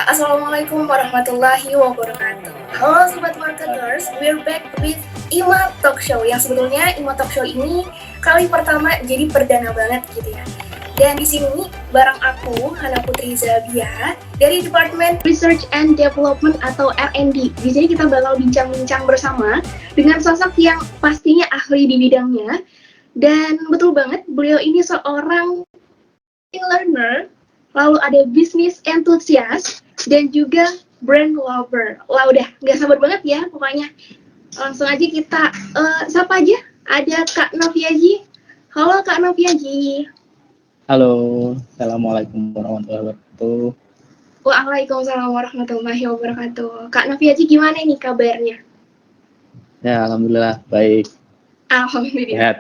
Assalamualaikum warahmatullahi wabarakatuh. Halo Sobat Marketers, we're back with Ima Talk Show. Yang sebetulnya Ima Talk Show ini kali pertama jadi perdana banget gitu ya. Dan di sini bareng aku, Hana Putri Zabia, dari Departemen Research and Development atau R&D. Di sini kita bakal bincang-bincang bersama dengan sosok yang pastinya ahli di bidangnya. Dan betul banget, beliau ini seorang learner, lalu ada business enthusiast, dan juga brand lover. Lah udah, nggak sabar banget ya pokoknya. Langsung aja kita, siapa aja? Ada Kak Noviaji. Halo Kak Noviaji. Halo, Assalamualaikum warahmatullahi wabarakatuh. Waalaikumsalam warahmatullahi wabarakatuh. Kak Noviaji gimana nih kabarnya? Ya, Alhamdulillah baik. Alhamdulillah. Sehat.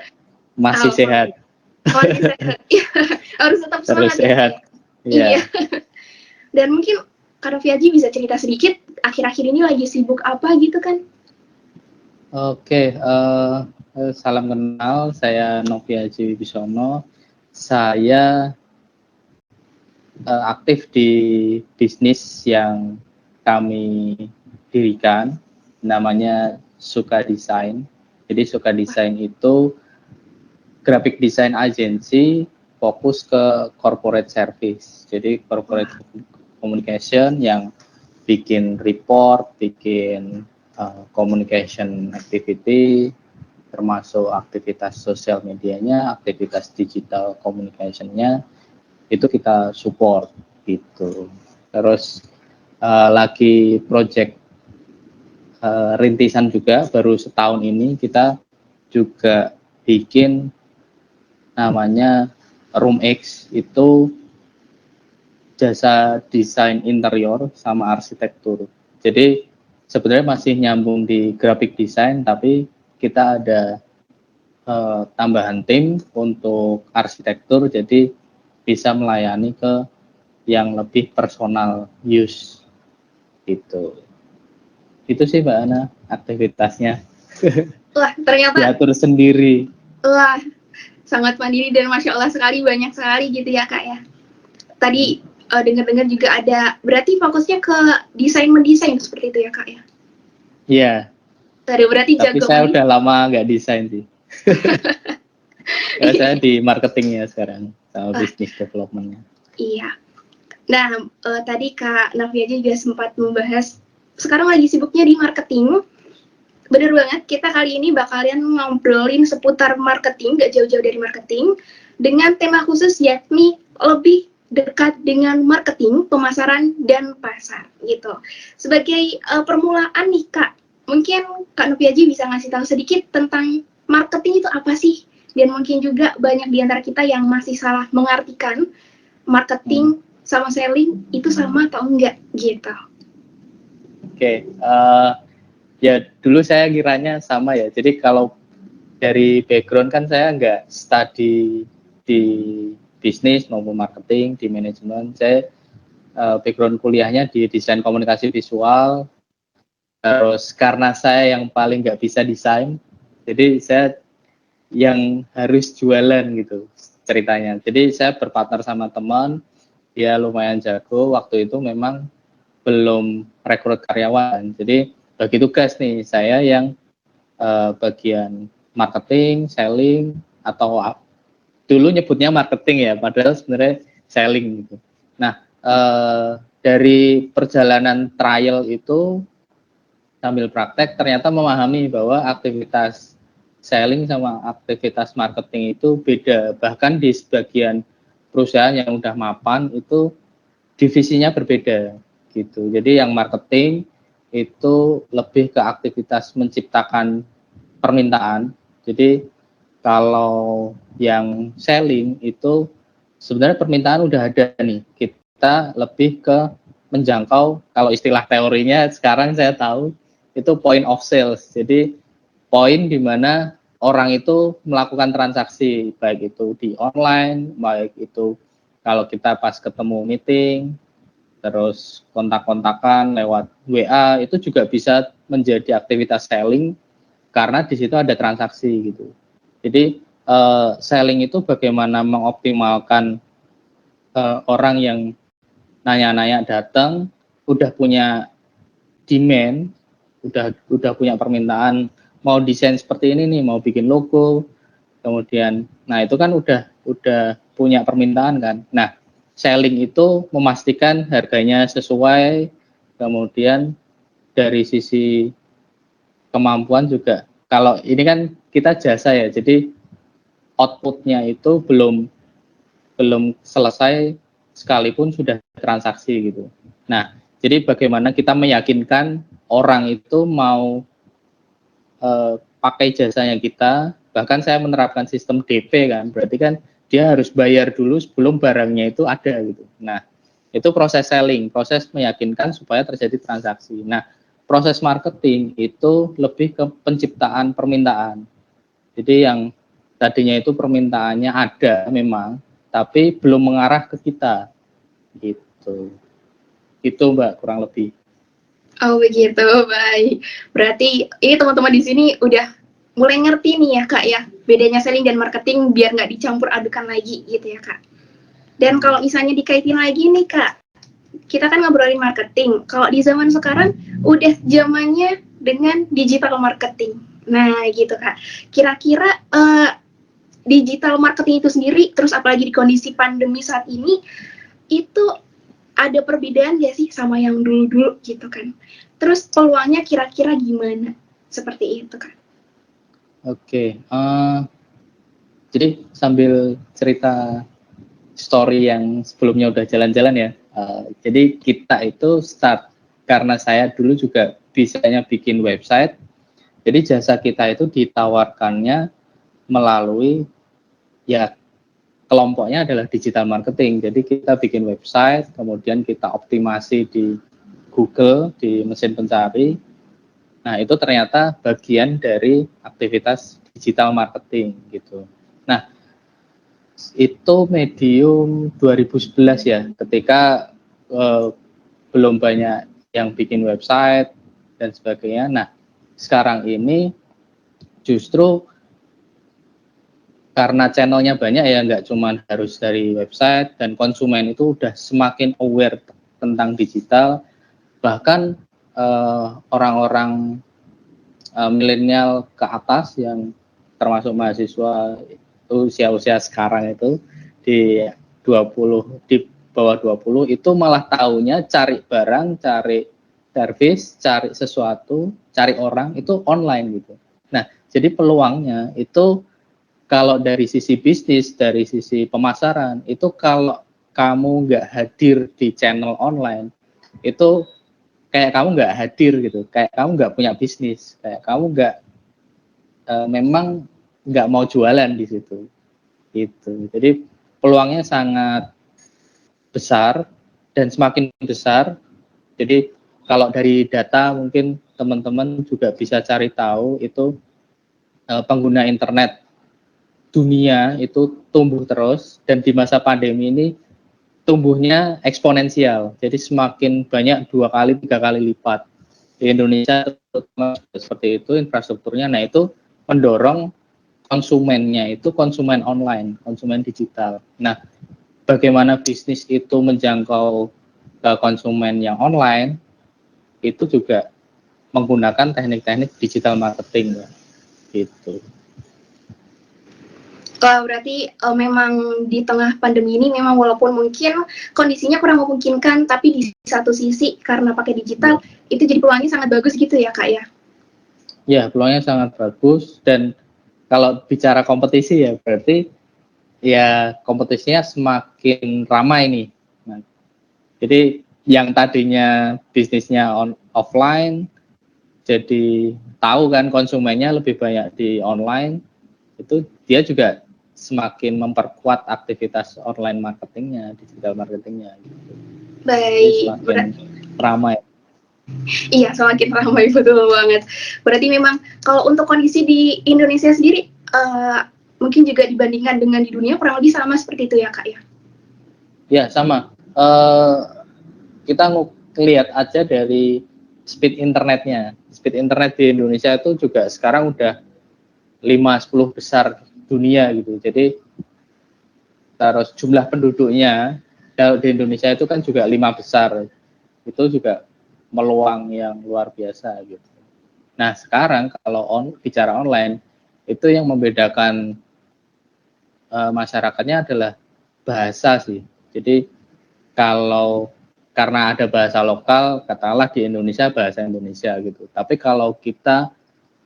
Masih sehat. Masih sehat. Harus tetap semangat. Terus sehat. Iya. Dan mungkin Kak Noviaji bisa cerita sedikit, akhir-akhir ini lagi sibuk apa gitu kan? Oke, salam kenal, saya Noviaji Wibisono. Saya aktif di bisnis yang kami dirikan, namanya Suka Design. Jadi Suka Design itu graphic design agency fokus ke corporate service. Jadi corporate communication yang bikin report, bikin communication activity, termasuk aktivitas sosial medianya, aktivitas digital communication-nya, itu kita support gitu. Terus lagi project rintisan juga, baru setahun ini kita juga bikin namanya Room X, itu jasa desain interior sama arsitektur. Jadi sebenarnya masih nyambung di graphic design, tapi kita ada tambahan tim untuk arsitektur, jadi bisa melayani ke yang lebih personal use gitu. Itu sih Mbak Ana aktivitasnya. Wah, ternyata diatur sendiri. Wah, sangat mandiri dan Masya Allah sekali, banyak sekali gitu ya Kak ya. Tadi dengar-dengar juga ada, berarti fokusnya ke mendesain seperti itu ya Kak ya? Iya. Berarti tapi saya udah lama nggak desain sih. Saya di marketingnya sekarang, sama business development-nya. Iya. Nah, tadi Kak Noviaji juga sempat membahas, sekarang lagi sibuknya di marketing. Bener banget, kita kali ini bakalan ngobrolin seputar marketing, gak jauh-jauh dari marketing, dengan tema khusus yakni lebih dekat dengan marketing, pemasaran, dan pasar gitu. Sebagai permulaan nih Kak, mungkin Kak Noviaji bisa ngasih tahu sedikit tentang marketing itu apa sih? Dan mungkin juga banyak di antara kita yang masih salah mengartikan marketing sama selling itu sama atau enggak gitu. Oke. Ya dulu saya kiranya sama ya. Jadi kalau dari background kan saya nggak study di bisnis maupun marketing, di manajemen. Saya background kuliahnya di desain komunikasi visual. Terus karena saya yang paling nggak bisa desain, jadi saya yang harus jualan gitu ceritanya. Jadi saya berpartner sama teman, dia lumayan jago. Waktu itu memang belum rekrut karyawan. Jadi bagi tugas nih, saya yang bagian marketing, selling, atau dulu nyebutnya marketing ya, padahal sebenarnya selling gitu. Nah, dari perjalanan trial itu sambil praktek ternyata memahami bahwa aktivitas selling sama aktivitas marketing itu beda. Bahkan di sebagian perusahaan yang udah mapan itu divisinya berbeda gitu. Jadi yang marketing itu lebih ke aktivitas menciptakan permintaan. Jadi kalau yang selling itu sebenarnya permintaan udah ada nih. Kita lebih ke menjangkau, kalau istilah teorinya sekarang saya tahu itu point of sales. Jadi poin di mana orang itu melakukan transaksi, baik itu di online, baik itu kalau kita pas ketemu meeting, terus kontak-kontakan lewat WA, itu juga bisa menjadi aktivitas selling karena di situ ada transaksi gitu. Jadi selling itu bagaimana mengoptimalkan orang yang nanya-nanya datang, udah punya demand, udah punya permintaan, mau desain seperti ini nih, mau bikin logo, kemudian, nah itu kan udah punya permintaan kan. Nah, selling itu memastikan harganya sesuai, kemudian dari sisi kemampuan juga. Kalau ini kan kita jasa ya, jadi outputnya itu belum selesai sekalipun sudah transaksi gitu. Nah, jadi bagaimana kita meyakinkan orang itu mau pakai jasanya kita, bahkan saya menerapkan sistem DP kan, berarti kan dia harus bayar dulu sebelum barangnya itu ada gitu. Nah, itu proses selling, proses meyakinkan supaya terjadi transaksi. Nah, proses marketing itu lebih ke penciptaan permintaan. Jadi yang tadinya itu permintaannya ada memang, tapi belum mengarah ke kita gitu. Itu Mbak kurang lebih. Oh begitu, baik. Berarti ini teman-teman di sini udah mulai ngerti nih ya Kak ya, bedanya selling dan marketing biar nggak dicampur adukan lagi gitu ya Kak. Dan kalau misalnya dikaitin lagi nih Kak, kita kan ngobrolin marketing. Kalau di zaman sekarang udah zamannya dengan digital marketing. Nah gitu Kak. Kira-kira digital marketing itu sendiri, terus apalagi di kondisi pandemi saat ini, itu ada perbedaan nggak sih sama yang dulu-dulu gitu kan? Terus peluangnya kira-kira gimana? Seperti itu kan? Oke, jadi sambil cerita story yang sebelumnya udah jalan-jalan ya. Jadi kita itu start karena saya dulu juga bisanya bikin website. Jadi jasa kita itu ditawarkannya melalui ya kelompoknya adalah digital marketing. Jadi kita bikin website, kemudian kita optimasi di Google, di mesin pencari. Nah, itu ternyata bagian dari aktivitas digital marketing gitu. Nah, itu medium 2011 ya, ketika belum banyak yang bikin website dan sebagainya. Nah, sekarang ini justru karena channelnya banyak ya, nggak cuma harus dari website, dan konsumen itu udah semakin aware tentang digital, bahkan orang-orang milenial ke atas yang termasuk mahasiswa itu usia-usia sekarang itu di 20, di bawah 20 itu malah taunya cari barang, cari servis, cari sesuatu, cari orang itu online gitu. Nah, jadi peluangnya itu kalau dari sisi bisnis, dari sisi pemasaran, itu kalau kamu nggak hadir di channel online, itu kayak kamu nggak hadir gitu, kayak kamu nggak punya bisnis, kayak kamu nggak memang nggak mau jualan di situ. Gitu. Jadi peluangnya sangat besar dan semakin besar. Jadi kalau dari data mungkin teman-teman juga bisa cari tahu itu pengguna internet dunia itu tumbuh terus, dan di masa pandemi ini tumbuhnya eksponensial. Jadi semakin banyak 2 kali 3 kali lipat. Di Indonesia seperti itu infrastrukturnya. Nah, itu mendorong konsumennya itu konsumen online, konsumen digital. Nah, bagaimana bisnis itu menjangkau konsumen yang online itu juga menggunakan teknik-teknik digital marketing ya. Gitu. Berarti memang di tengah pandemi ini memang walaupun mungkin kondisinya kurang memungkinkan, tapi di satu sisi karena pakai digital itu jadi peluangnya sangat bagus gitu ya Kak ya? Ya, peluangnya sangat bagus, dan kalau bicara kompetisi ya berarti ya kompetisinya semakin ramai nih. Nah, jadi yang tadinya bisnisnya offline jadi tahu kan konsumennya lebih banyak di online, itu dia juga semakin memperkuat aktivitas online marketingnya, digital marketingnya gitu. Baik, semakin ramai. Iya, semakin ramai, betul banget. Berarti memang kalau untuk kondisi di Indonesia sendiri mungkin juga dibandingkan dengan di dunia kurang lebih sama seperti itu ya Kak ya? Ya, sama. Kita lihat aja dari speed internetnya. Speed internet di Indonesia itu juga sekarang udah 5-10 besar dunia gitu. Jadi terus jumlah penduduknya kalau di Indonesia itu kan juga 5 besar. itu juga meluang yang luar biasa gitu. Nah sekarang kalau bicara online itu yang membedakan masyarakatnya adalah bahasa sih. Jadi kalau karena ada bahasa lokal, katakanlah di Indonesia bahasa Indonesia gitu. Tapi kalau kita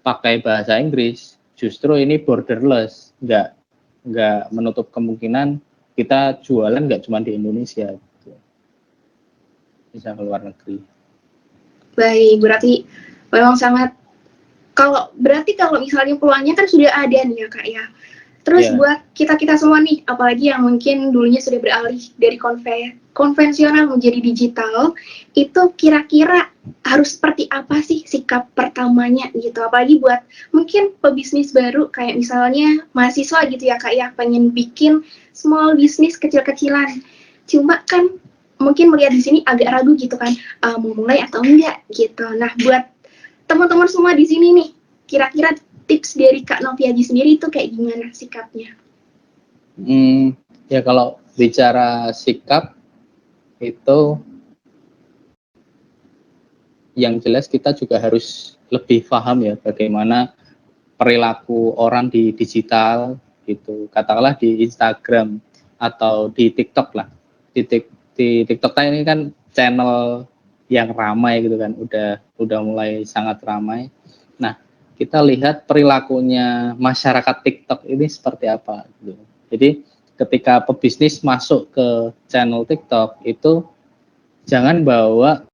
pakai bahasa Inggris, justru ini borderless, nggak menutup kemungkinan kita jualan nggak cuma di Indonesia, gitu. Bisa ke luar negeri. Baik, berarti memang sangat, berarti kalau misalnya peluangnya kan sudah ada nih ya Kak ya. Terus buat kita semua nih, apalagi yang mungkin dulunya sudah beralih dari konvensional menjadi digital, itu kira-kira harus seperti apa sih sikap pertamanya gitu? Apalagi buat mungkin pebisnis baru kayak misalnya mahasiswa gitu ya Kak ya, pengen bikin small business kecil-kecilan. Cuma kan mungkin melihat di sini agak ragu gitu kan, mau mulai atau enggak gitu. Nah, buat teman-teman semua di sini nih, kira-kira tips dari Kak Noviaji sendiri itu kayak gimana sikapnya? Ya kalau bicara sikap itu yang jelas kita juga harus lebih paham ya bagaimana perilaku orang di digital gitu. Katakanlah di Instagram atau di TikTok lah. Di TikTok ini kan channel yang ramai gitu kan, udah mulai sangat ramai. Nah, kita lihat perilakunya masyarakat TikTok ini seperti apa gitu. Jadi ketika pebisnis masuk ke channel TikTok itu jangan bawa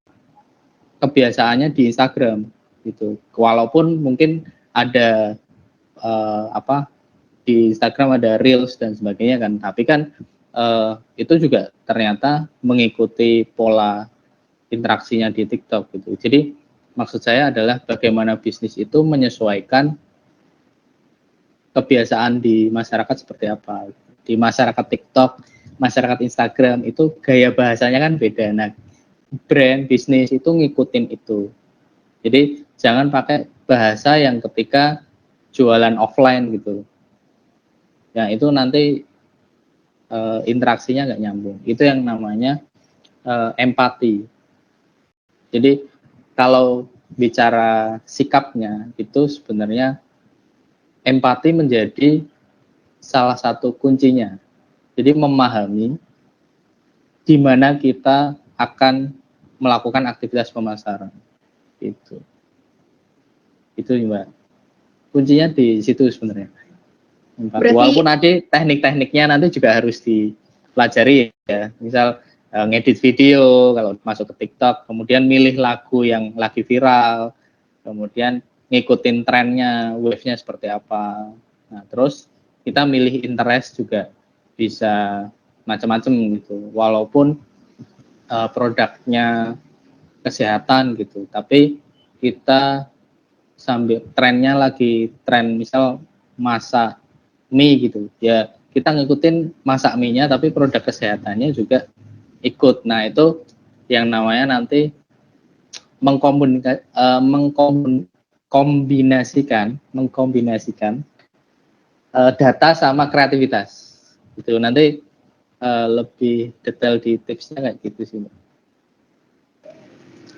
kebiasaannya di Instagram gitu. Walaupun mungkin ada di Instagram ada Reels dan sebagainya kan, tapi kan itu juga ternyata mengikuti pola interaksinya di TikTok gitu. Jadi maksud saya adalah bagaimana bisnis itu menyesuaikan kebiasaan di masyarakat seperti apa. Di masyarakat TikTok, masyarakat Instagram itu gaya bahasanya kan beda. Nah, brand bisnis itu ngikutin itu. Jadi jangan pakai bahasa yang ketika jualan offline gitu. Ya itu nanti interaksinya nggak nyambung. Itu yang namanya empati. Jadi kalau bicara sikapnya itu sebenarnya empati menjadi salah satu kuncinya. Jadi memahami di mana kita akan melakukan aktivitas pemasaran. Itu Mbak. Kuncinya di situ sebenarnya. Walaupun nanti teknik-tekniknya nanti juga harus dipelajari ya. Misal ngedit video kalau masuk ke TikTok, kemudian milih lagu yang lagi viral, kemudian ngikutin trennya, wave-nya seperti apa. Nah, terus kita milih interest juga bisa macam-macam gitu. Walaupun produknya kesehatan gitu, tapi kita sambil trennya lagi tren misal masak mie gitu ya, kita ngikutin masak mie-nya tapi produk kesehatannya juga ikut. Nah itu yang namanya nanti mengkombinasikan data sama kreativitas itu nanti lebih detail di tipsnya kayak gitu sih Mbak.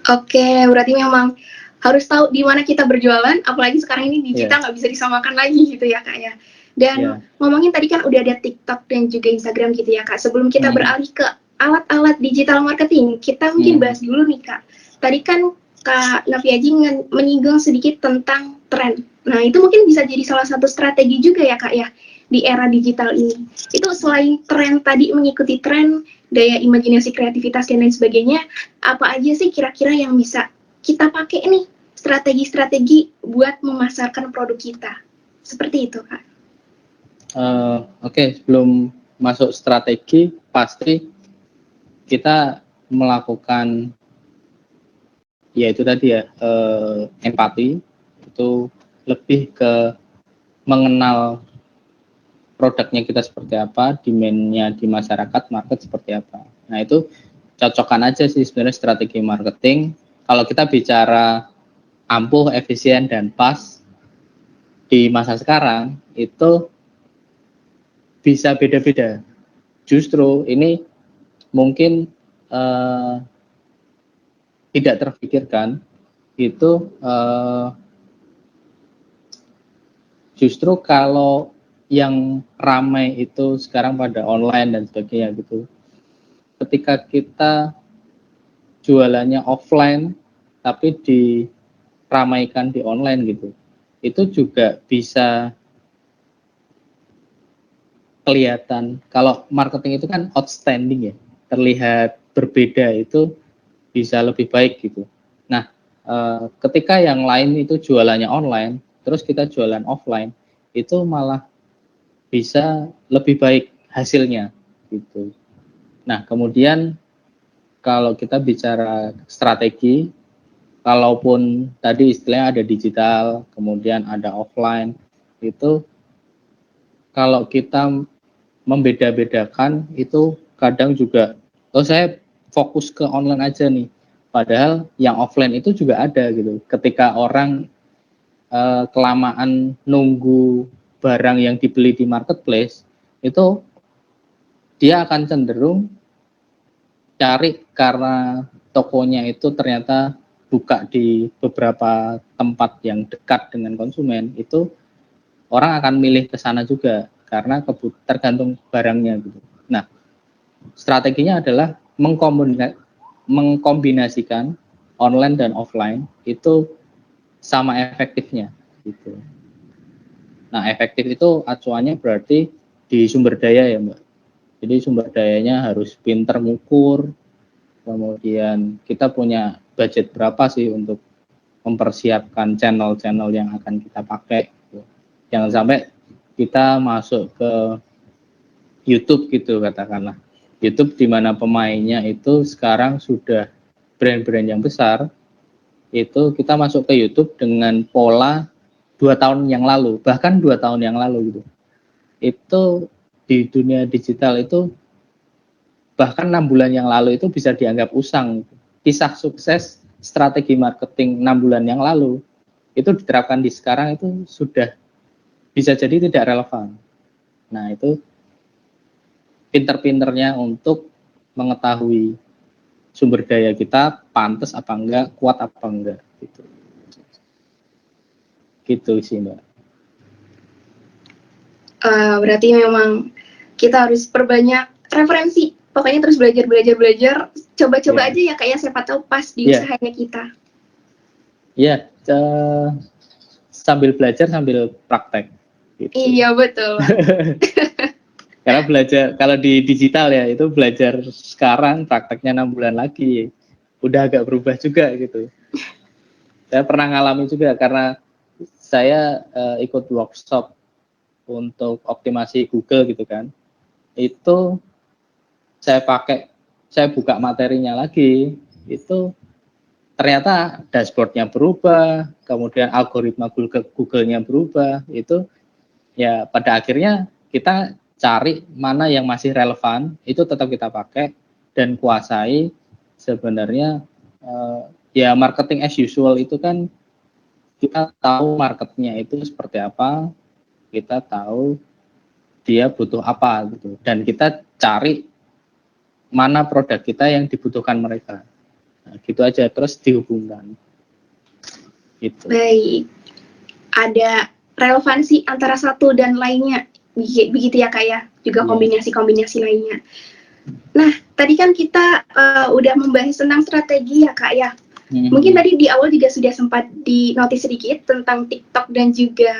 Oke, berarti memang harus tahu di mana kita berjualan, apalagi sekarang ini digital nggak bisa disamakan lagi gitu ya Kak ya. Dan ngomongin tadi kan udah ada TikTok dan juga Instagram gitu ya Kak. Sebelum kita beralih ke alat-alat digital marketing, kita mungkin bahas dulu nih Kak. Tadi kan Kak Noviaji menyinggung sedikit tentang tren. Nah itu mungkin bisa jadi salah satu strategi juga ya Kak ya di era digital ini. Itu selain tren tadi mengikuti tren, daya imajinasi, kreativitas dan lain sebagainya, apa aja sih kira-kira yang bisa kita pakai nih strategi-strategi buat memasarkan produk kita? Seperti itu Kak. Oke, sebelum masuk strategi pasti kita melakukan ya itu tadi ya empati, itu lebih ke mengenal produknya kita seperti apa, demand-nya di masyarakat, market seperti apa. Nah itu cocokkan aja sih sebenarnya strategi marketing. Kalau kita bicara ampuh, efisien, dan pas di masa sekarang itu bisa beda-beda. Justru ini mungkin tidak terpikirkan itu justru kalau yang ramai itu sekarang pada online dan sebagainya gitu. Ketika kita jualannya offline tapi diramaikan di online gitu, itu juga bisa kelihatan. Kalau marketing itu kan outstanding ya, terlihat berbeda, itu bisa lebih baik gitu. Nah, ketika yang lain itu jualannya online, terus kita jualan offline, itu malah bisa lebih baik hasilnya gitu. Nah, kemudian kalau kita bicara strategi, kalaupun tadi istilahnya ada digital, kemudian ada offline, itu kalau kita membeda-bedakan itu kadang juga, oh saya fokus ke online aja nih, padahal yang offline itu juga ada gitu. Ketika orang kelamaan nunggu barang yang dibeli di marketplace, itu dia akan cenderung cari karena tokonya itu ternyata buka di beberapa tempat yang dekat dengan konsumen, itu orang akan milih ke sana juga karena tergantung barangnya gitu. Nah, strateginya adalah mengkombinasikan online dan offline itu sama efektifnya gitu. Nah, efektif itu acuannya berarti di sumber daya ya, Mbak. Jadi sumber dayanya harus pinter ngukur, kemudian kita punya budget berapa sih untuk mempersiapkan channel-channel yang akan kita pakai. Jangan sampai kita masuk ke YouTube gitu katakanlah. YouTube di mana pemainnya itu sekarang sudah brand-brand yang besar, itu kita masuk ke YouTube dengan pola 2 tahun yang lalu, bahkan 2 tahun yang lalu gitu. Itu di dunia digital itu bahkan 6 bulan yang lalu itu bisa dianggap usang. Kisah sukses strategi marketing 6 bulan yang lalu itu diterapkan di sekarang itu sudah bisa jadi tidak relevan. Nah, itu pinter-pinternya untuk mengetahui sumber daya kita pantas apa enggak, kuat apa enggak gitu. Gitu sih, Mbak. Berarti memang kita harus perbanyak referensi. Pokoknya terus belajar. Coba-coba aja ya, kayak siapa tahu pas di usahanya kita. Iya, sambil belajar sambil praktek. Gitu. Iya, betul. Karena belajar, kalau di digital ya, itu belajar sekarang, prakteknya 6 bulan lagi. Udah agak berubah juga gitu. Saya pernah ngalami juga, karena saya ikut workshop untuk optimasi Google gitu kan. Itu saya buka materinya lagi, itu ternyata dashboardnya berubah, kemudian algoritma Google-nya berubah, itu ya pada akhirnya kita cari mana yang masih relevan, itu tetap kita pakai dan kuasai. Sebenarnya ya marketing as usual itu kan kita tahu marketnya itu seperti apa, kita tahu dia butuh apa gitu, dan kita cari mana produk kita yang dibutuhkan mereka. Nah, gitu aja, terus dihubungkan. Gitu. Baik, ada relevansi antara satu dan lainnya, begitu ya Kak ya, juga kombinasi-kombinasi lainnya. Nah, tadi kan kita udah membahas tentang strategi ya Kak ya. Mungkin tadi di awal juga sudah sempat dinotis sedikit tentang TikTok dan juga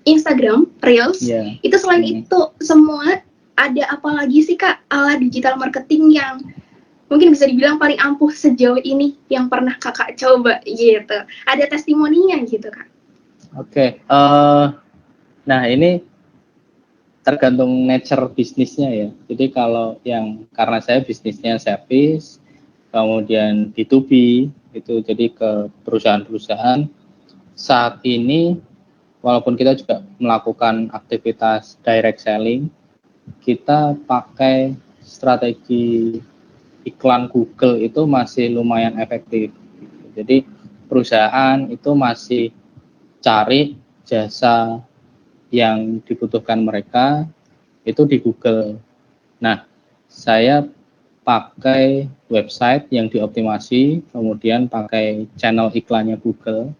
Instagram Reels. Itu selain itu semua, ada apa lagi sih Kak ala digital marketing yang mungkin bisa dibilang paling ampuh sejauh ini yang pernah Kakak coba gitu? Ada testimoninya gitu Kak? Oke, nah ini tergantung nature bisnisnya ya. Jadi kalau yang, karena saya bisnisnya service, kemudian B2B, itu jadi ke perusahaan-perusahaan, saat ini walaupun kita juga melakukan aktivitas direct selling, kita pakai strategi iklan Google itu masih lumayan efektif. Jadi perusahaan itu masih cari jasa yang dibutuhkan mereka itu di Google. Nah, saya pakai website yang dioptimasi, kemudian pakai channel iklannya Google,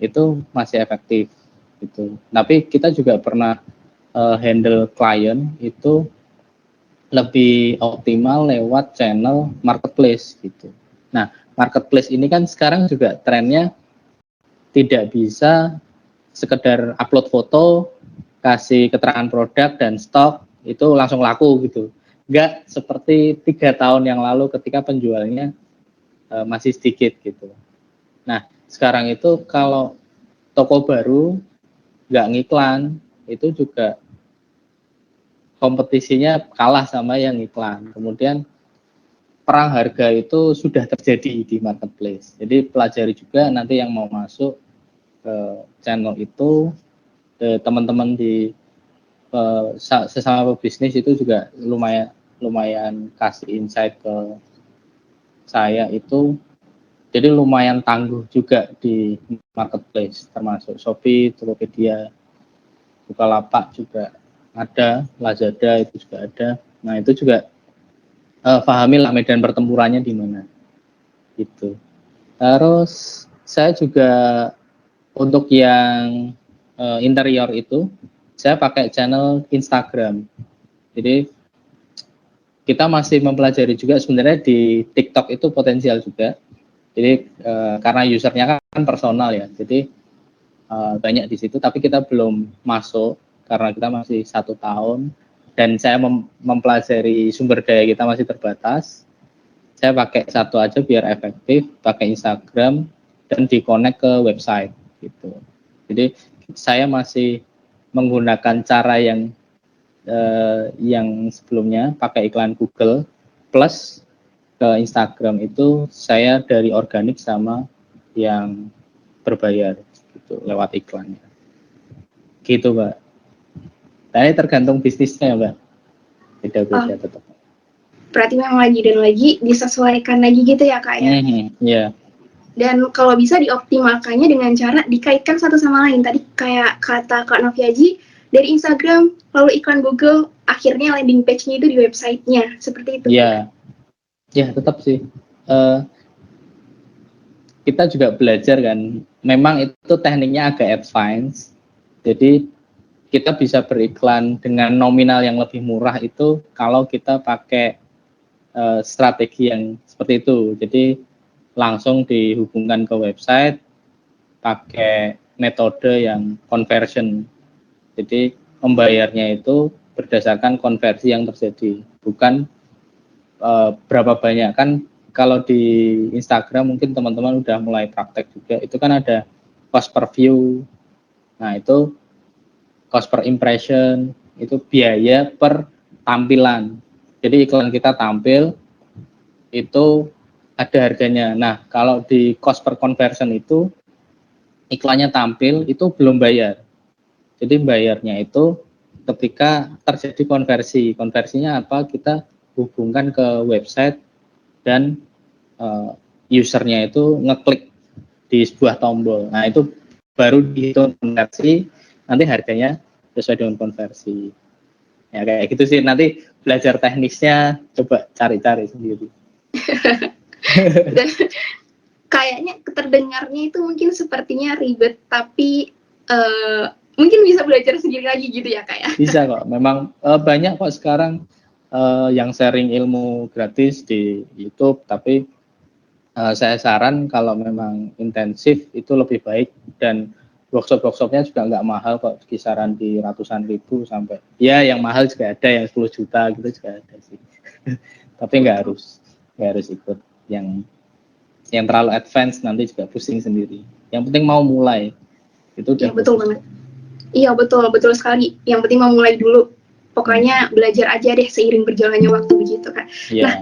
itu masih efektif gitu. Tapi kita juga pernah handle klien itu lebih optimal lewat channel marketplace gitu. Nah, marketplace ini kan sekarang juga trennya tidak bisa sekedar upload foto, kasih keterangan produk dan stok, itu langsung laku gitu. Enggak seperti 3 tahun yang lalu ketika penjualnya masih sedikit gitu. Nah, sekarang itu kalau toko baru nggak ngiklan, itu juga kompetisinya kalah sama yang iklan. Kemudian perang harga itu sudah terjadi di marketplace. Jadi pelajari juga nanti yang mau masuk ke channel itu, teman-teman di sesama pebisnis itu juga lumayan kasih insight ke saya itu. Jadi lumayan tangguh juga di marketplace, termasuk Shopee, Tokopedia, Bukalapak juga ada, Lazada itu juga ada. Nah itu juga pahamilah medan pertempurannya di mana gitu. Terus saya juga untuk yang interior itu saya pakai channel Instagram. Jadi kita masih mempelajari juga sebenarnya di TikTok itu potensial juga. Jadi karena usernya kan personal ya, jadi banyak di situ. Tapi kita belum masuk karena kita masih 1 tahun dan saya mempelajari sumber daya kita masih terbatas. Saya pakai satu aja biar efektif, pakai Instagram dan di-connect ke website gitu. Jadi saya masih menggunakan cara yang sebelumnya pakai iklan Google plus ke Instagram itu saya dari organik sama yang berbayar gitu lewat iklannya. Gitu, Mbak. Nah, ini tergantung bisnisnya, Mbak. Beda-beda tetap. Berarti memang lagi dan lagi disesuaikan lagi gitu ya, Kak ya? Iya. Dan kalau bisa dioptimalkannya dengan cara dikaitkan satu sama lain. Tadi kayak kata Kak Noviaji, dari Instagram, lalu iklan Google, akhirnya landing page-nya itu di website-nya. Seperti itu. Iya. Ya, tetap sih. Kita juga belajar kan. Memang itu tekniknya agak advance. Jadi kita bisa beriklan dengan nominal yang lebih murah itu kalau kita pakai strategi yang seperti itu. Jadi langsung dihubungkan ke website pakai metode yang conversion. Jadi membayarnya itu berdasarkan konversi yang terjadi, bukan berapa banyak. Kan kalau di Instagram mungkin teman-teman udah mulai praktek juga, itu kan ada cost per view. Nah, itu cost per impression, itu biaya per tampilan. Jadi iklan kita tampil itu ada harganya. Nah, kalau di cost per conversion itu iklannya tampil itu belum bayar. Jadi bayarnya itu ketika terjadi konversi. Konversinya apa? Kita hubungkan ke website dan usernya itu ngeklik di sebuah tombol. Nah, itu baru dihitung konversi, nanti harganya sesuai dengan konversi. Ya kayak gitu sih, nanti belajar teknisnya coba cari-cari sendiri. Dan kayaknya terdengarnya itu mungkin sepertinya ribet, tapi mungkin bisa belajar sendiri lagi gitu ya, Kak ya? Bisa kok, memang banyak kok sekarang yang sharing ilmu gratis di YouTube, tapi saya saran kalau memang intensif itu lebih baik, dan workshop-workshopnya juga nggak mahal kok, kisaran di ratusan ribu sampai, ya yang mahal juga ada, yang 10 juta gitu juga ada sih. Tapi nggak harus ikut yang terlalu advance, nanti juga pusing sendiri. Yang penting mau mulai, itu udah. Ya, betul banget. Iya, betul sekali. Yang penting mau mulai dulu. Pokoknya belajar aja deh seiring berjalannya waktu begitu, Kak. Yeah. Nah,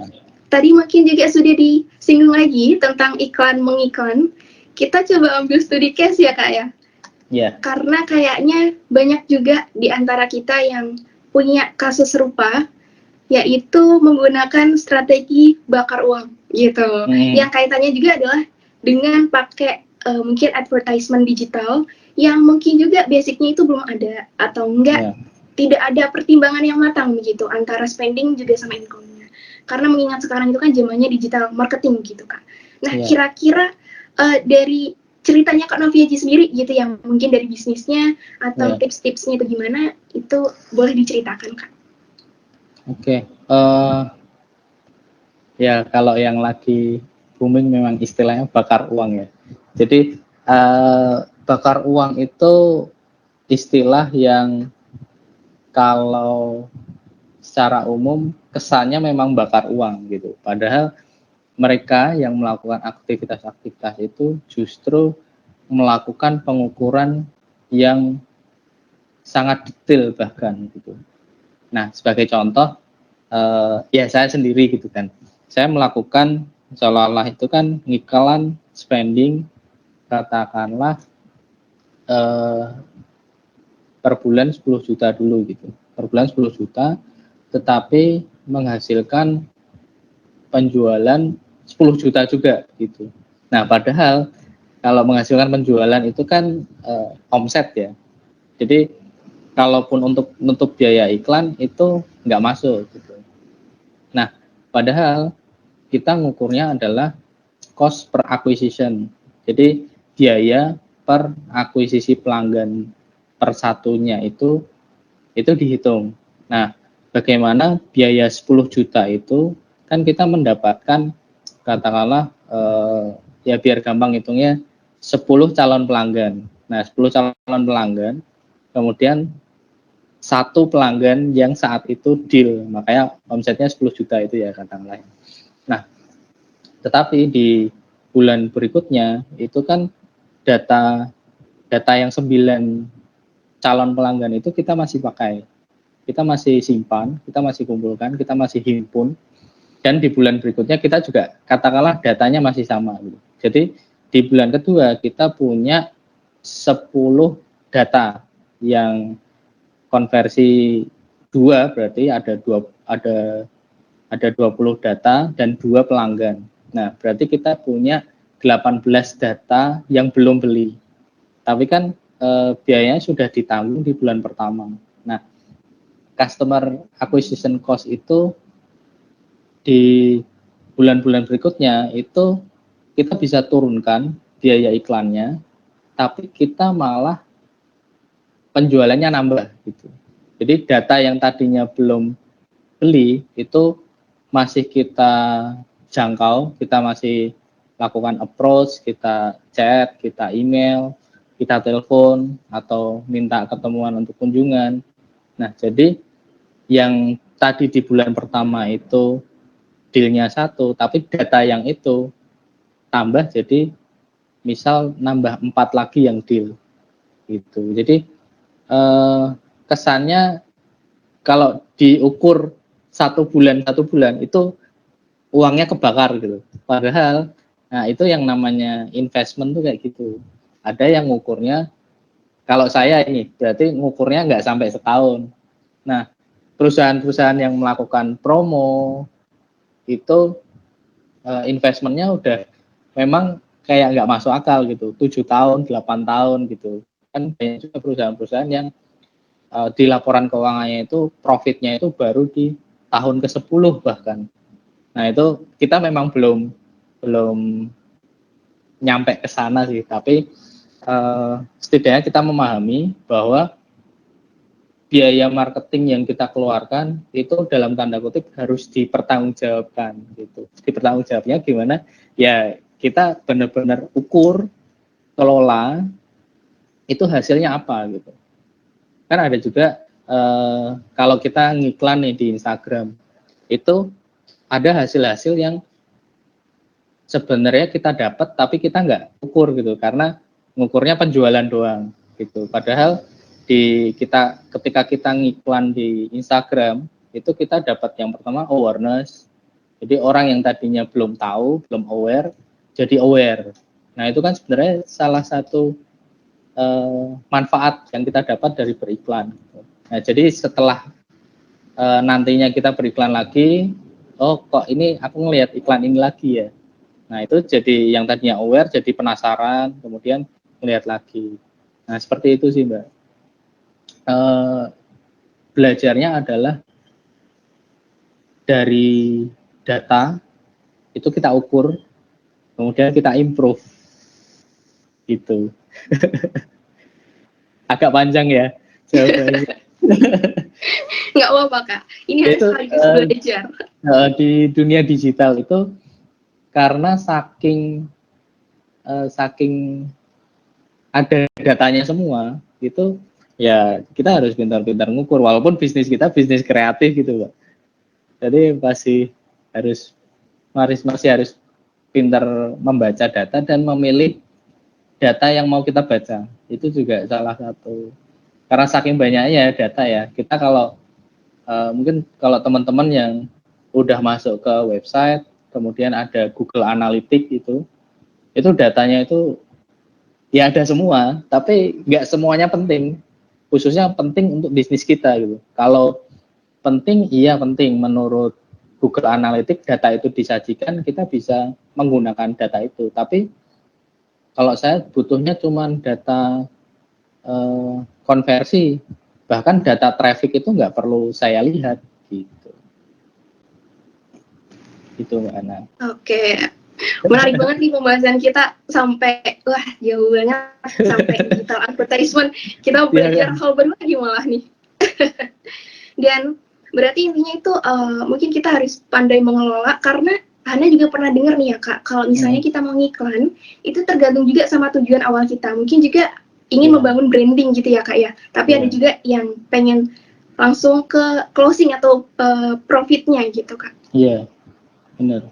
tadi mungkin juga sudah disinggung lagi tentang iklan mengiklan. Kita coba ambil studi case ya, Kak ya? Yeah. Karena kayaknya banyak juga di antara kita yang punya kasus serupa, yaitu menggunakan strategi bakar uang gitu. Yang kaitannya juga adalah dengan pakai mungkin advertisement digital yang mungkin juga basicnya itu belum ada atau enggak, tidak ada pertimbangan yang matang begitu antara spending juga sama income-nya. Karena mengingat sekarang itu kan zamannya digital marketing gitu Kak. Nah, Iya. kira-kira dari ceritanya Kak Noviaji sendiri gitu yang mungkin dari bisnisnya atau Iya. tips-tipsnya itu gimana, itu boleh diceritakan Kak. Oke. Ya kalau yang lagi booming memang istilahnya bakar uang ya. Jadi bakar uang itu istilah yang kalau secara umum kesannya memang bakar uang gitu. Padahal mereka yang melakukan aktivitas-aktivitas itu justru melakukan pengukuran yang sangat detail bahkan gitu. Nah, sebagai contoh, ya saya sendiri gitu kan. Saya melakukan seolah-olah itu kan ngiklan spending katakanlah eh, per bulan 10 juta dulu gitu. Per bulan 10 juta, tetapi menghasilkan penjualan 10 juta juga gitu. Nah, padahal kalau menghasilkan penjualan itu kan omset ya. Jadi kalaupun untuk nutup biaya iklan itu nggak masuk gitu. Nah, padahal kita ngukurnya adalah cost per acquisition. Jadi biaya per akuisisi pelanggan per satunya itu dihitung. Nah, bagaimana biaya 10 juta itu kan kita mendapatkan katakanlah ya biar gampang hitungnya 10 calon pelanggan. Nah, 10 calon pelanggan, kemudian satu pelanggan yang saat itu deal, makanya omsetnya 10 juta itu ya katakanlah. Nah, tetapi di bulan berikutnya itu kan data data yang 9 calon pelanggan itu kita masih pakai, kita masih simpan, kita masih kumpulkan, kita masih himpun, dan di bulan berikutnya kita juga katakanlah datanya masih sama gitu. Jadi di bulan kedua kita punya 10 data yang konversi 2 berarti ada 20 data dan 2 pelanggan. Nah, berarti kita punya 18 data yang belum beli. Tapi kan biayanya sudah ditanggung di bulan pertama. Nah, customer acquisition cost itu di bulan-bulan berikutnya itu kita bisa turunkan biaya iklannya, tapi kita malah penjualannya nambah gitu. Jadi data yang tadinya belum beli itu masih kita jangkau, kita masih lakukan approach, kita chat, kita email, kita telepon atau minta ketemuan untuk kunjungan. Nah, jadi yang tadi di bulan pertama itu dealnya satu, tapi data yang itu tambah jadi misal nambah 4 lagi yang deal gitu. Jadi kesannya kalau diukur satu bulan itu uangnya kebakar gitu. Padahal nah itu yang namanya investment tuh kayak gitu. Ada yang ngukurnya, kalau saya ini berarti ngukurnya nggak sampai setahun. Nah, perusahaan-perusahaan yang melakukan promo itu investmentnya udah memang kayak nggak masuk akal gitu, 7 tahun, 8 tahun gitu. Kan banyak juga perusahaan-perusahaan yang di laporan keuangannya itu profitnya itu baru di tahun ke-10 bahkan. Nah, itu kita memang belum nyampe ke sana sih, tapi setidaknya kita memahami bahwa biaya marketing yang kita keluarkan itu dalam tanda kutip harus dipertanggungjawabkan gitu. Dipertanggungjawabnya gimana? Ya kita benar-benar ukur, kelola itu hasilnya apa gitu. Kan ada juga kalau kita ngiklan nih di Instagram itu ada hasil-hasil yang sebenarnya kita dapat tapi kita nggak ukur gitu karena ngukurnya penjualan doang gitu. Padahal ketika kita ngiklan di Instagram itu kita dapat yang pertama awareness. Jadi orang yang tadinya belum tahu, belum aware, jadi aware. Nah, itu kan sebenarnya salah satu manfaat yang kita dapat dari beriklan. Nah, jadi setelah nantinya kita beriklan lagi, oh kok ini aku ngelihat iklan ini lagi ya. Nah, itu jadi yang tadinya aware jadi penasaran, kemudian melihat lagi. Nah, seperti itu sih, Mbak. Belajarnya adalah dari data itu kita ukur, kemudian kita improve gitu. Agak panjang ya jawabannya. Nggak apa-apa Kak, ini harus Itu sekaligus belajar. di dunia digital itu karena saking ada datanya semua itu, ya kita harus pintar-pintar ngukur, walaupun bisnis kita bisnis kreatif gitu Pak. Jadi masih harus pintar membaca data dan memilih data yang mau kita baca. Itu juga salah satu, karena saking banyaknya data ya, kita kalau mungkin kalau teman-teman yang udah masuk ke website kemudian ada Google Analytics itu datanya itu ya ada semua, tapi nggak semuanya penting, khususnya penting untuk bisnis kita gitu. Kalau penting, iya penting menurut Google Analytics data itu disajikan, kita bisa menggunakan data itu. Tapi kalau saya butuhnya cuma data konversi, bahkan data traffic itu nggak perlu saya lihat gitu. Itu Mbak Ana. Oke, menarik banget nih pembahasan kita sampai wah jauh banget sampai digital advertisement. Kita belajar hal baru lagi malah nih. Dan berarti intinya itu mungkin kita harus pandai mengelola, karena Hana juga pernah dengar nih ya Kak, kalau misalnya kita mau ngiklan itu tergantung juga sama tujuan awal kita. Mungkin juga ingin membangun branding gitu ya Kak ya. Tapi ada juga yang pengen langsung ke closing atau profitnya gitu Kak. Iya, benar.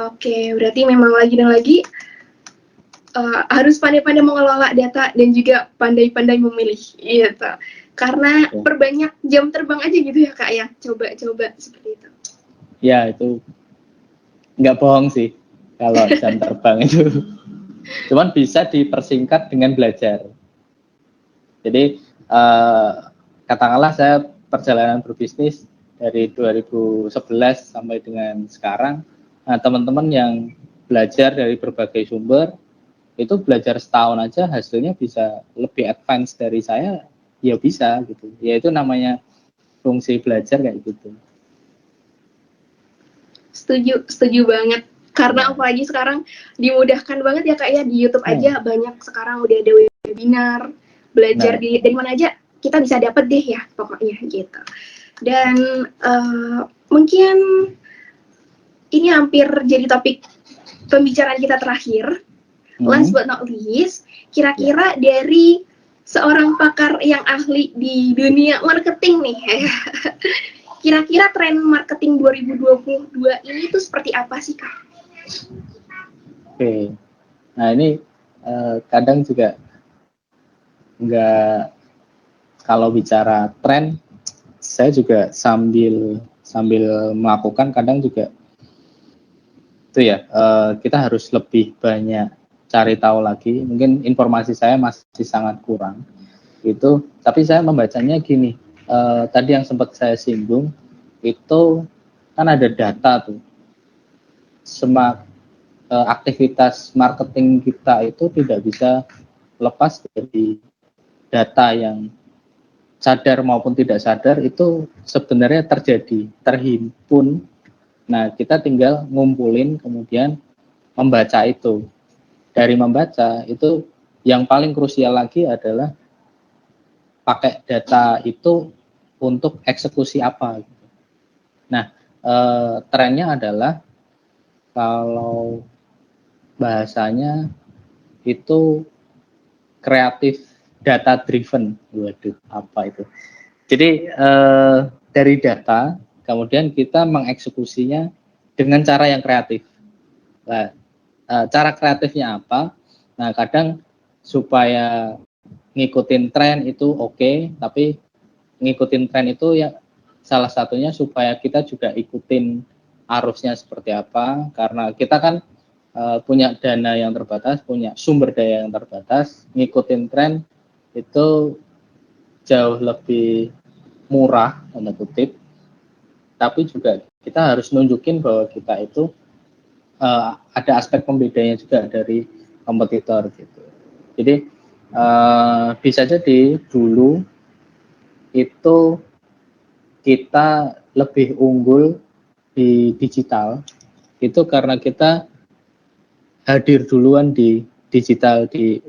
Oke, berarti memang lagi dan lagi harus pandai-pandai mengelola data dan juga pandai-pandai memilih, gitu. Karena perbanyak jam terbang aja gitu ya Kak ya, coba-coba seperti itu. Ya itu nggak bohong sih kalau jam terbang itu, cuman bisa dipersingkat dengan belajar. Jadi katakanlah saya perjalanan berbisnis dari 2011 sampai dengan sekarang. Nah, teman-teman yang belajar dari berbagai sumber, itu belajar setahun aja hasilnya bisa lebih advance dari saya, ya bisa gitu. Ya itu namanya fungsi belajar kayak gitu. Setuju banget. Karena apalagi sekarang dimudahkan banget ya Kak ya, di YouTube aja banyak sekarang udah ada webinar, belajar dari mana aja kita bisa dapat deh ya pokoknya gitu. Dan mungkin ini hampir jadi topik pembicaraan kita terakhir. Last but not least, kira-kira dari seorang pakar yang ahli di dunia marketing nih, kira-kira tren marketing 2022 ini tuh seperti apa sih Kak? Oke, nah ini kadang juga nggak, kalau bicara tren, saya juga sambil melakukan kadang juga itu ya, kita harus lebih banyak cari tahu lagi. Mungkin informasi saya masih sangat kurang itu, tapi saya membacanya gini, tadi yang sempat saya singgung itu kan ada data tuh, aktivitas marketing kita itu tidak bisa lepas dari data yang sadar maupun tidak sadar itu sebenarnya terhimpun. Nah, kita tinggal ngumpulin kemudian membaca itu. Dari membaca itu yang paling krusial lagi adalah pakai data itu untuk eksekusi apa. Nah, trennya adalah kalau bahasanya itu kreatif data driven. Waduh, apa itu? Jadi dari data kemudian kita mengeksekusinya dengan cara yang kreatif. Nah, cara kreatifnya apa? Nah, kadang supaya ngikutin tren itu oke, tapi ngikutin tren itu ya salah satunya supaya kita juga ikutin arusnya seperti apa, karena kita kan punya dana yang terbatas, punya sumber daya yang terbatas. Ngikutin tren itu jauh lebih murah tanda kutip, tapi juga kita harus nunjukin bahwa kita itu ada aspek pembedanya juga dari kompetitor gitu. Jadi bisa jadi dulu itu kita lebih unggul di digital itu karena kita hadir duluan di digital, di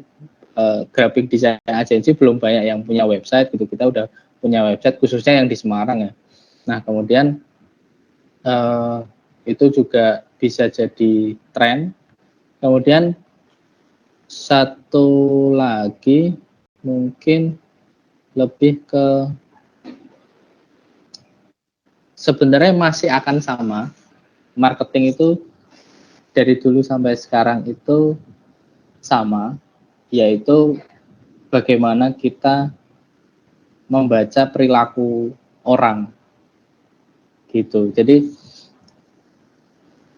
graphic design agency belum banyak yang punya website gitu. Kita udah punya website khususnya yang di Semarang ya. Nah kemudian itu juga bisa jadi tren. Kemudian satu lagi mungkin lebih ke sebenarnya masih akan sama. Marketing itu dari dulu sampai sekarang itu sama, yaitu bagaimana kita membaca perilaku orang gitu. Jadi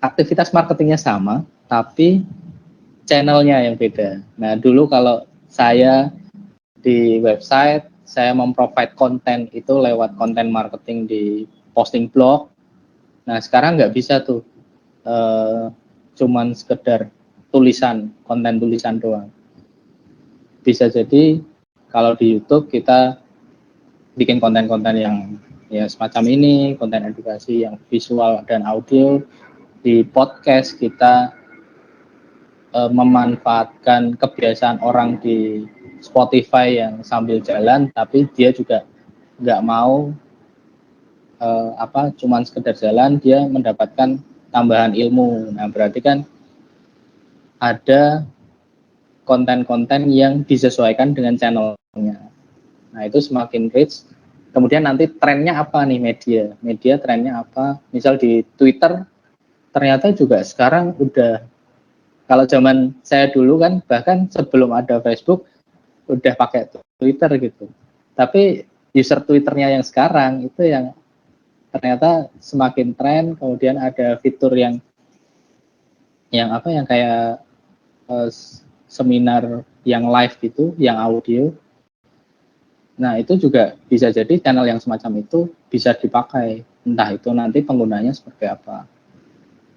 aktivitas marketingnya sama, tapi channelnya yang beda. Nah dulu kalau saya di website, saya memprovide konten itu lewat konten marketing di posting blog. Nah sekarang nggak bisa tuh cuman sekedar tulisan, konten tulisan doang. Bisa jadi kalau di YouTube kita bikin konten-konten yang ya semacam ini, konten edukasi yang visual dan audio. Di podcast kita memanfaatkan kebiasaan orang di Spotify yang sambil jalan, tapi dia juga nggak mau cuman sekedar jalan, dia mendapatkan tambahan ilmu. Nah berarti kan ada konten-konten yang disesuaikan dengan channelnya. Nah itu semakin rich. Kemudian nanti trennya apa nih media trennya apa? Misal di Twitter ternyata juga sekarang udah, kalau zaman saya dulu kan bahkan sebelum ada Facebook udah pakai Twitter gitu. Tapi user Twitternya yang sekarang itu yang ternyata semakin tren. Kemudian ada fitur yang kayak seminar yang live gitu, yang audio. Nah itu juga bisa jadi channel yang semacam itu bisa dipakai, entah itu nanti penggunanya seperti apa.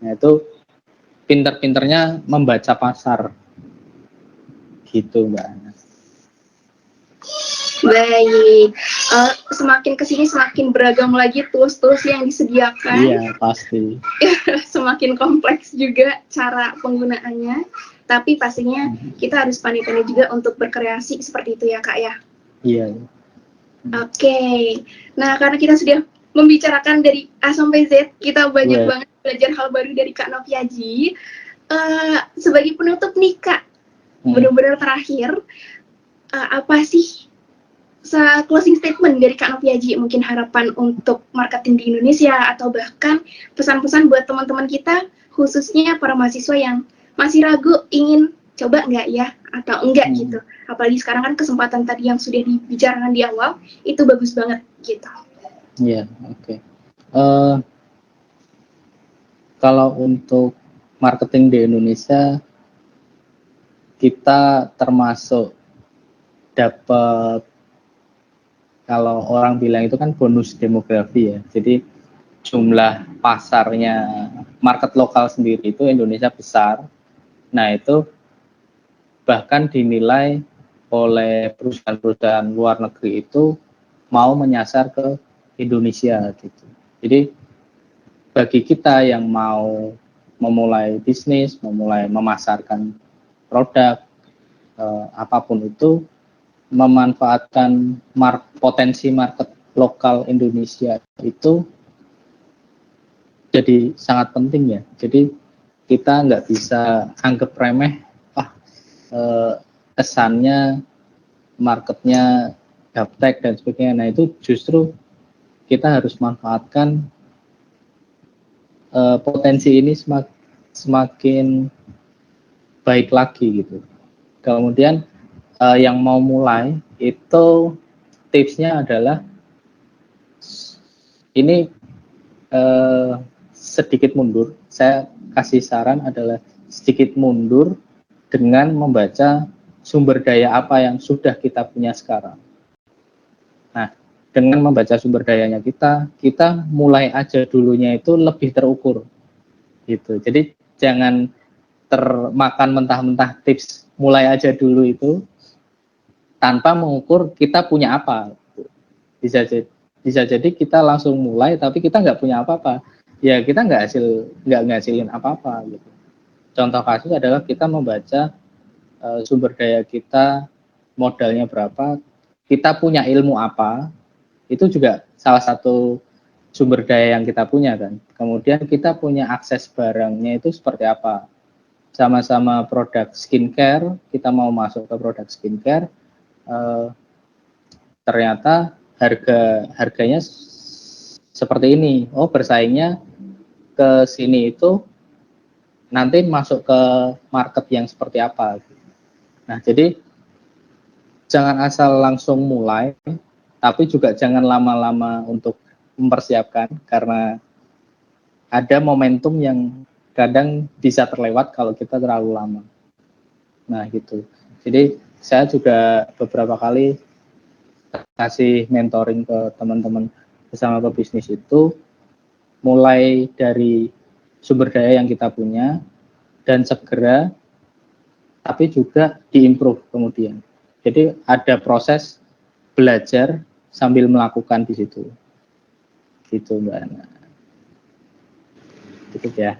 Nah itu pinter-pinternya membaca pasar gitu Mbak Ana. Baik, semakin kesini semakin beragam lagi tools-tools yang disediakan. Iya pasti. Semakin kompleks juga cara penggunaannya, tapi pastinya kita harus pandai-pandai juga untuk berkreasi seperti itu ya Kak ya. Iya. Oke, nah karena kita sudah membicarakan dari A sampai Z, kita banyak banget belajar hal baru dari Kak Noviaji. Sebagai penutup nih Kak, benar-benar terakhir, apa sih closing statement dari Kak Noviaji? Mungkin harapan untuk marketing di Indonesia atau bahkan pesan-pesan buat teman-teman kita, khususnya para mahasiswa yang masih ragu ingin coba nggak ya atau enggak gitu. Apalagi sekarang kan kesempatan tadi yang sudah dibicarakan di awal itu bagus banget gitu. Iya, oke. Kalau untuk marketing di Indonesia kita termasuk dapat, kalau orang bilang itu kan bonus demografi ya. Jadi jumlah pasarnya market lokal sendiri itu Indonesia besar. Nah itu bahkan dinilai oleh perusahaan-perusahaan luar negeri itu mau menyasar ke Indonesia gitu. Jadi bagi kita yang mau memulai bisnis, memulai memasarkan produk apapun itu, memanfaatkan potensi market lokal Indonesia itu jadi sangat penting ya. Jadi kita nggak bisa anggap remeh, kesannya marketnya gaptek dan sebagainya. Nah itu justru kita harus manfaatkan potensi ini semakin baik lagi gitu. Kemudian yang mau mulai itu tipsnya adalah ini sedikit mundur. Saya kasih saran adalah sedikit mundur dengan membaca sumber daya apa yang sudah kita punya sekarang. Nah, dengan membaca sumber dayanya kita mulai aja dulunya itu lebih terukur gitu. Jadi jangan termakan mentah-mentah tips mulai aja dulu itu tanpa mengukur kita punya apa. Bisa jadi kita langsung mulai tapi kita nggak punya apa-apa. ya kita nggak ngasilin apa-apa gitu. Contoh kasus adalah kita membaca sumber daya kita, modalnya berapa, kita punya ilmu apa, itu juga salah satu sumber daya yang kita punya kan. Kemudian kita punya akses barangnya itu seperti apa. Sama-sama produk skincare, kita mau masuk ke produk skincare, ternyata harganya seperti ini. Oh, bersaingnya ke sini itu nanti masuk ke market yang seperti apa. Nah, jadi jangan asal langsung mulai, tapi juga jangan lama-lama untuk mempersiapkan, karena ada momentum yang kadang bisa terlewat kalau kita terlalu lama. Nah, gitu. Jadi saya juga beberapa kali kasih mentoring ke teman-teman bersama pebisnis itu, mulai dari sumber daya yang kita punya dan segera, tapi juga diimprove kemudian. Jadi ada proses belajar sambil melakukan di situ. Gitu Mbak Ana. Cukup ya.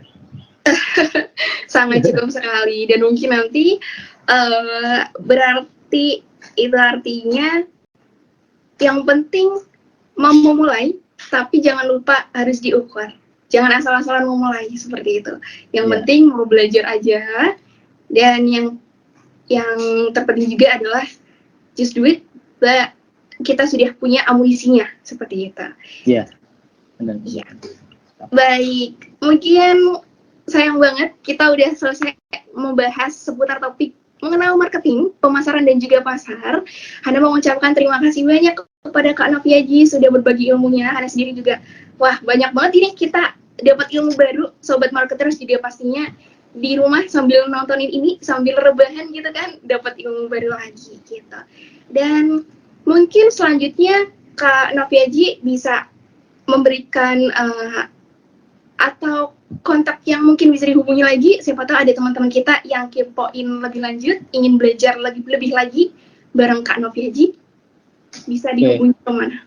Sangat cukup sekali, dan mungkin nanti berarti itu artinya yang penting mau memulai, tapi jangan lupa harus diukur. Jangan asal-asalan memulai seperti itu. Yang penting mau belajar aja, dan yang terpenting juga adalah just do it, but kita sudah punya amunisinya seperti itu. Iya. Benar. Iya. Baik, mungkin sayang banget kita udah selesai membahas seputar topik mengenal marketing, pemasaran, dan juga pasar. Hana mau mengucapkan terima kasih banyak kepada Kak Noviaji sudah berbagi ilmunya. Hana sendiri juga, wah banyak banget ini kita dapat ilmu baru. Sobat marketers juga pastinya di rumah sambil nontonin ini, sambil rebahan gitu kan, dapat ilmu baru lagi gitu. Dan mungkin selanjutnya Kak Noviaji bisa memberikan atau kontak yang mungkin bisa dihubungi lagi, siapa tahu ada teman-teman kita yang kepoin lebih lanjut, ingin belajar lebih lagi bareng Kak Noviaji, bisa dihubungi kemana?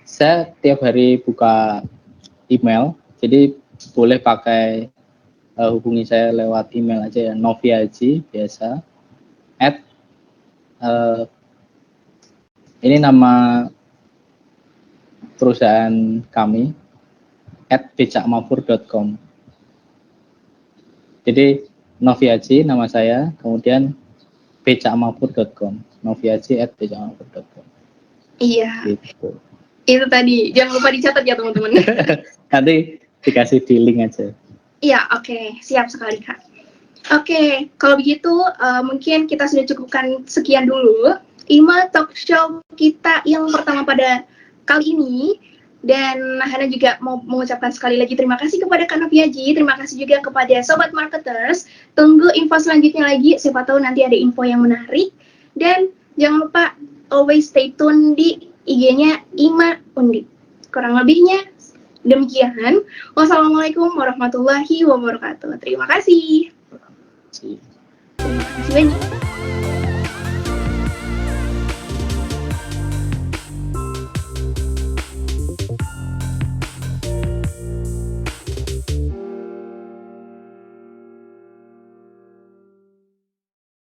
Saya tiap hari buka email, jadi boleh pakai hubungi saya lewat email aja ya, Noviaji biasa ini nama perusahaan kami, @becakmabur.com. Jadi Noviaji nama saya, kemudian becakmabur.com. Noviaji@becakmabur.com. Iya. Gitu. Itu tadi, jangan lupa dicatat ya teman-teman. Nanti dikasih di link aja. Iya, oke. Siap sekali Kak. Oke, kalau begitu mungkin kita sudah cukupkan sekian dulu IMA Talk Show kita yang pertama pada kali ini. Dan Hana juga mau mengucapkan sekali lagi terima kasih kepada Kak Noviaji, terima kasih juga kepada Sobat Marketers. Tunggu info selanjutnya lagi, siapa tahu nanti ada info yang menarik. Dan jangan lupa always stay tune di IG-nya IMA Undip. Kurang lebihnya demikian. Wassalamualaikum warahmatullahi wabarakatuh. Terima kasih. Terima kasih banyak.